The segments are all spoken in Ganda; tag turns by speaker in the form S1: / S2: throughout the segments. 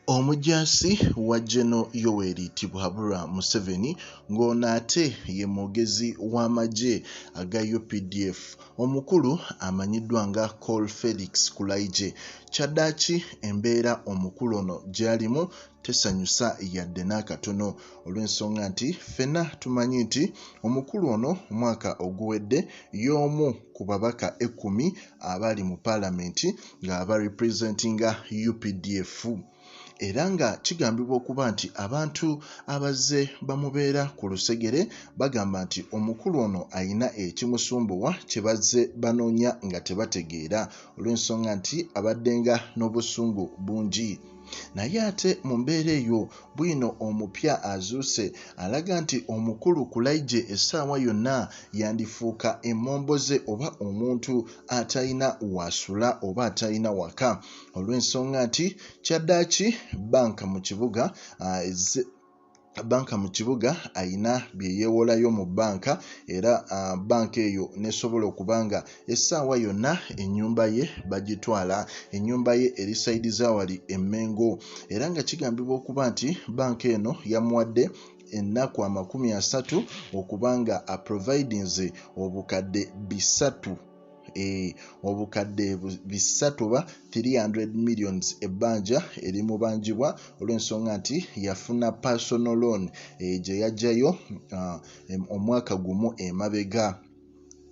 S1: Omujasi wa General Yoweri Museveni ng'ono ate ye mwogezi wa majje aga UPDF omukulu amanyiddwa nga Col Felix Kulaigye kyaddaaki embeera omukulu ono gy'alimu tesanyusa yadde n'akatono olw'ensonga nti ffenna tumanyi nti omukulu ono omwaka oguwedde y'omu ku babaka 10 abali mu paalamenti ng'aba representinga UPDF. Era nga kigambibwa okuba nti abantu abazze bamubeera ku lusegere bagamba nti omukulu ono ayina ekimusumbuwa kye bazze banoonya nga tebategeera olw'ensonga nti abaddenga n'obusungu bungi. Naye ate mu mbeera eyo bwino omupya azuuse alaga nti omukulu Kulaigye essaawa yonna yandifuuka emmomboze oba omuntu atalina wasula oba atalina waka olw'ensonga nti kyaddaaki banka mu kibuga ayina bye yeewolayo mu banka era banka eyo nesobola okuba nga essaawa yonna ennyumba ye bagitwala, ennyumba ye eri sayidi zaawali e Mengo, era nga kigambibwa okuba nti banka eno yamuwadde ennaku 30 okuba nga aprovidinze obukadde 300 oba 300 millions ebbanja erimubanjibwa olw'ensonga nti yafuna personal loan gye yajjayo omwaka gumu emabega.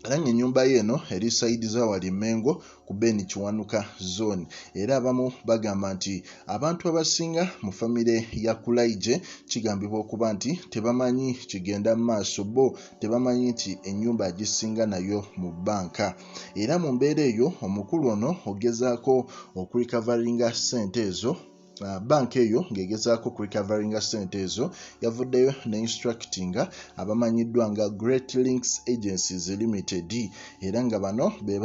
S1: Era ng'ennyumba ye eno eri sayidi zaawali Mengo ku Ben Kiwanuka zone, era abamu bagamba nti abantu abasinga mu famire ya Kulaigye kigambibwa okuba nti tebamanyi kigenda mu maaso, bo tebamanyi nti ennyumba agisinga nayo mu banka. Era mu mbeera eyo omukulu ono ogezaako okurikavaringa ssente ezo, banka eyo ng'egezaako kurikavaringa ssente ezo yavuddeyo ne instructinga abamanyiddwa nga Great Links Agencies Limited, era nga bano be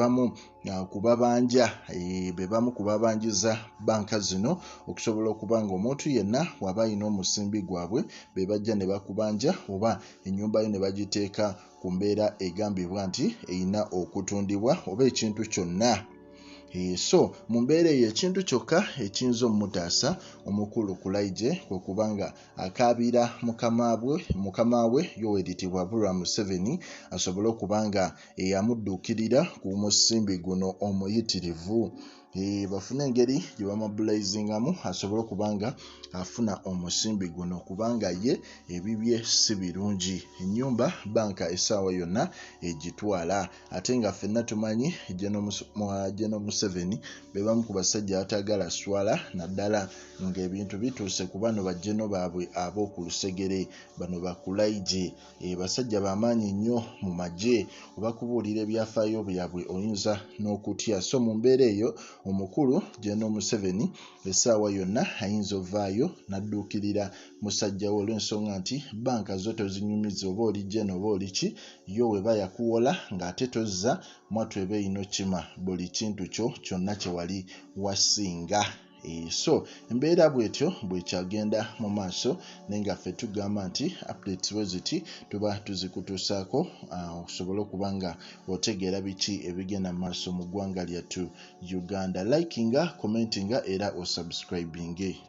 S1: bamu kubabanjiza banka zino okusobola okuba nga omuntu yenna waba alina omusimbi gwabwe be bajja ne bakubanja oba ennyumba yo ne bagiteeka ku mbeera egambibwa nti erina okutundibwa oba ekintu kyonna. So mu mbeera eyo ekintu kyokka ekiyinza omutaasa omukulu Kulaigye kwe kuba nga akaabira mukama we Yoweri Museveni asobole okuba nga eyamudduukirira ku musimbi guno omuyitirivu, bafune engeri gye bamobilizingamu asobole okuba nga afuna omusimbi guno kubanga ye ebibye si birungi. Ennyumba banka essaawa yonna egitwala, ate nga ffenna tumanyi General Museveni be bamu ku basajja batagala swala naddala ng'ebintu bituuse ku bano bajjeno baabwe ab'oku lusegere bano ba Kulaigye, basajja b'amaanyi nnyo mu majje, oba kubuulira ebyafaayo byabwe oyinza n'okutya. So mu mbeera eyo omukulu General Museveni essaawa yonna ayinza ovaayo n'adduukirira musajja we olw'ensonga nti banka zo tozinyumiza oba oli jeno oba oli ki, yo weba yakuwola ng'ate tozza mwatu eba eyino kima buli kintu kyo kyonna kye wali wasinga. So embeera bwetyo bwekyagenda mu maaso naye nga ffe tugamba nti updates bwe ziti tuba tuzikutuusaako okusobola okuba nga otegeera biki ebigenda mu maaso mu ggwanga lyattu Uganda. Likinga, commentinga era osubscribinge.